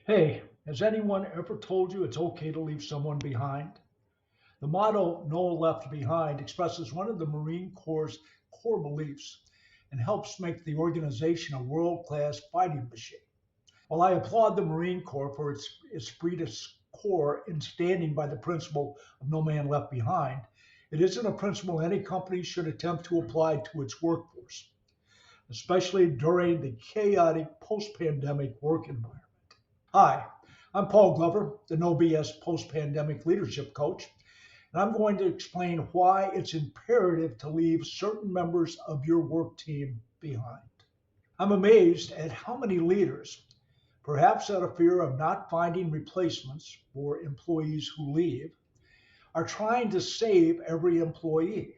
Hey, has anyone ever told you it's okay to leave someone behind? The motto, No Left Behind, expresses one of the Marine Corps' core beliefs and helps make the organization a world class fighting machine. While I applaud the Marine Corps for its esprit de corps in standing by the principle of no man left behind, it isn't a principle any company should attempt to apply to its workforce, especially during the chaotic post pandemic work environment. Hi, I'm Paul Glover, the No BS Post Pandemic Leadership Coach, and I'm going to explain why it's imperative to leave certain members of your work team behind. I'm amazed at how many leaders, perhaps out of fear of not finding replacements for employees who leave, are trying to save every employee.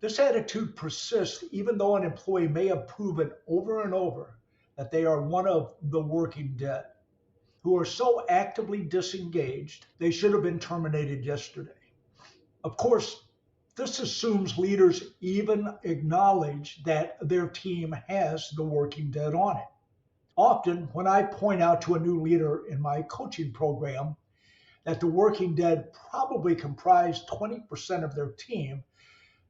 This attitude persists even though an employee may have proven over and over that they are one of the working dead, who are so actively disengaged they should have been terminated yesterday. Of course, this assumes leaders even acknowledge that their team has the working dead on it. Often, when I point out to a new leader in my coaching program that the working dead probably comprise 20% of their team,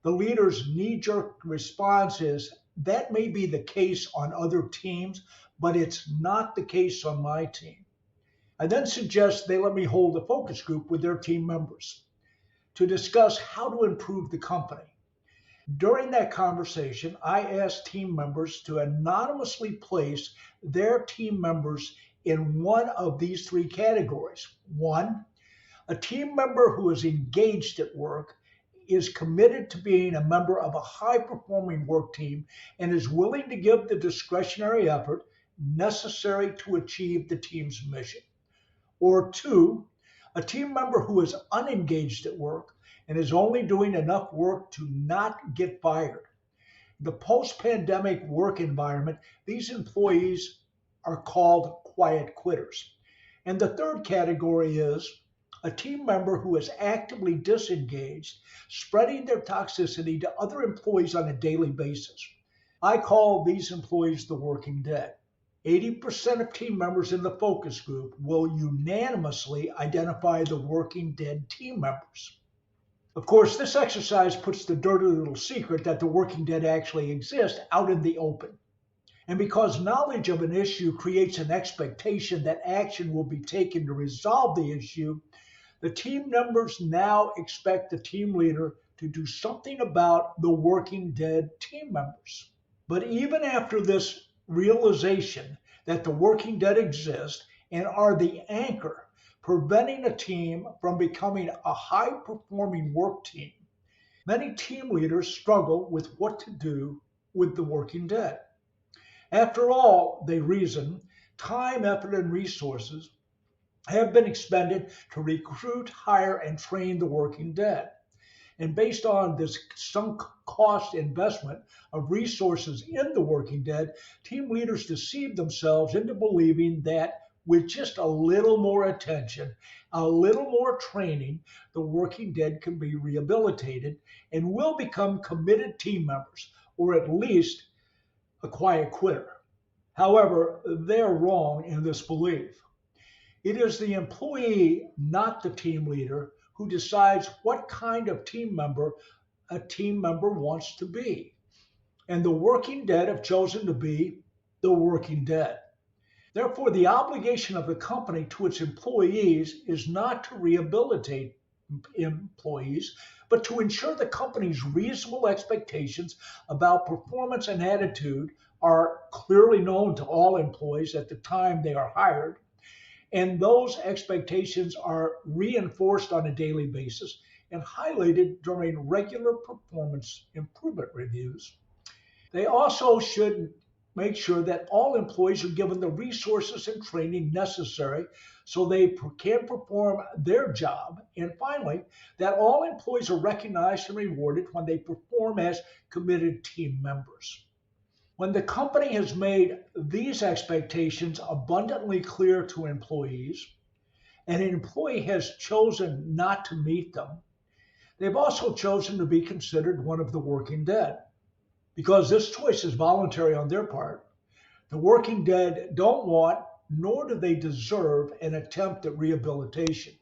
the leader's knee jerk response is, that may be the case on other teams, but it's not the case on my team. I then suggest they let me hold a focus group with their team members to discuss how to improve the company. During that conversation, I asked team members to anonymously place their team members in one of these three categories. One, a team member who is engaged at work, is committed to being a member of a high performing work team, and is willing to give the discretionary effort necessary to achieve the team's mission. Or two, a team member who is unengaged at work and is only doing enough work to not get fired. In the post pandemic work environment, these employees are called quiet quitters. And the third category is a team member who is actively disengaged, spreading their toxicity to other employees on a daily basis. I call these employees the working dead. 80% of team members in the focus group will unanimously identify the working dead team members. Of course, this exercise puts the dirty little secret that the working dead actually exist out in the open. And because knowledge of an issue creates an expectation that action will be taken to resolve the issue, the team members now expect the team leader to do something about the working dead team members. But even after this realization that the working dead exist and are the anchor preventing a team from becoming a high performing work team, many team leaders struggle with what to do with the working dead. After all, they reason, time, effort, and resources have been expended to recruit, hire, and train the working dead. And based on this sunk cost investment of resources in the working dead, team leaders deceive themselves into believing that with just a little more attention, a little more training, the working dead can be rehabilitated and will become committed team members, or at least a quiet quitter. However, they're wrong in this belief. It is the employee, not the team leader, who decides what kind of team member a team member wants to be. And the working dead have chosen to be the working dead. Therefore, the obligation of the company to its employees is not to rehabilitate employees, but to ensure the company's reasonable expectations about performance and attitude are clearly known to all employees at the time they are hired, and those expectations are reinforced on a daily basis and highlighted during regular performance improvement reviews. They also should make sure that all employees are given the resources and training necessary so they can perform their job. And finally, that all employees are recognized and rewarded when they perform as committed team members. When the company has made these expectations abundantly clear to employees, and an employee has chosen not to meet them, they've also chosen to be considered one of the working dead. Because this choice is voluntary on their part, the working dead don't want nor do they deserve an attempt at rehabilitation.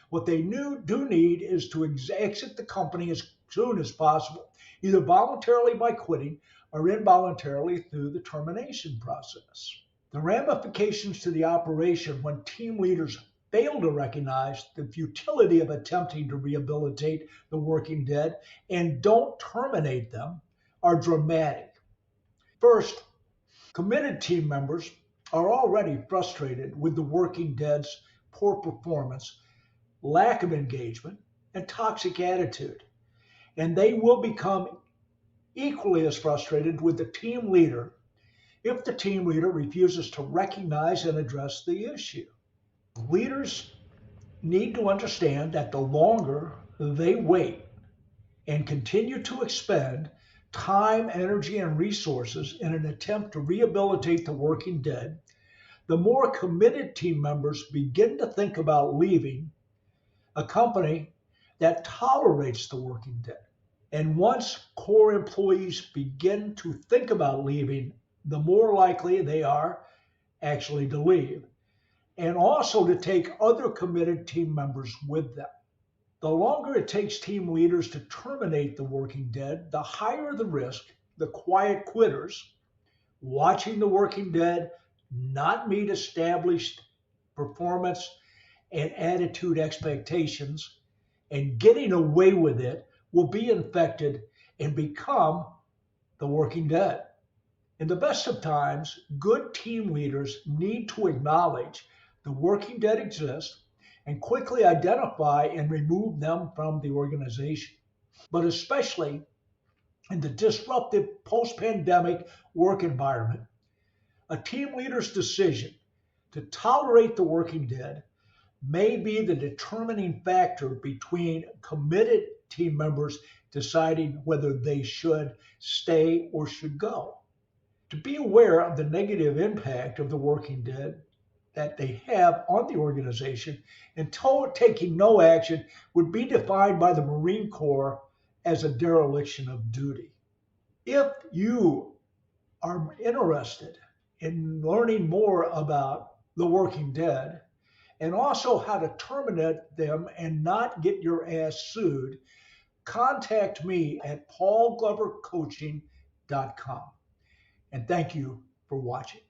What they do need is to exit the company as soon as possible, either voluntarily by quitting or involuntarily through the termination process. The ramifications to the operation when team leaders fail to recognize the futility of attempting to rehabilitate the working dead and don't terminate them are dramatic. First, committed team members are already frustrated with the working dead's poor performance, lack of engagement, and toxic attitude. And they will become equally as frustrated with the team leader if the team leader refuses to recognize and address the issue. Leaders need to understand that the longer they wait and continue to expend time, energy, and resources in an attempt to rehabilitate the working dead, the more committed team members begin to think about leaving a company that tolerates the working dead. And once core employees begin to think about leaving, the more likely they are actually to leave, and also to take other committed team members with them. The longer it takes team leaders to terminate the working dead, the higher the risk the quiet quitters, watching the working dead not meet established performance and attitude expectations and getting away with it, will be infected and become the working dead. In the best of times, good team leaders need to acknowledge the working dead exist and quickly identify and remove them from the organization. But especially in the disruptive post pandemic work environment, a team leader's decision to tolerate the working dead may be the determining factor between committed team members deciding whether they should stay or should go. To be aware of the negative impact of the working dead that they have on the organization and taking no action would be defined by the Marine Corps as a dereliction of duty. If you are interested in learning more about the working dead and also how to terminate them and not get your ass sued, contact me at paulglovercoaching.com. And thank you for watching.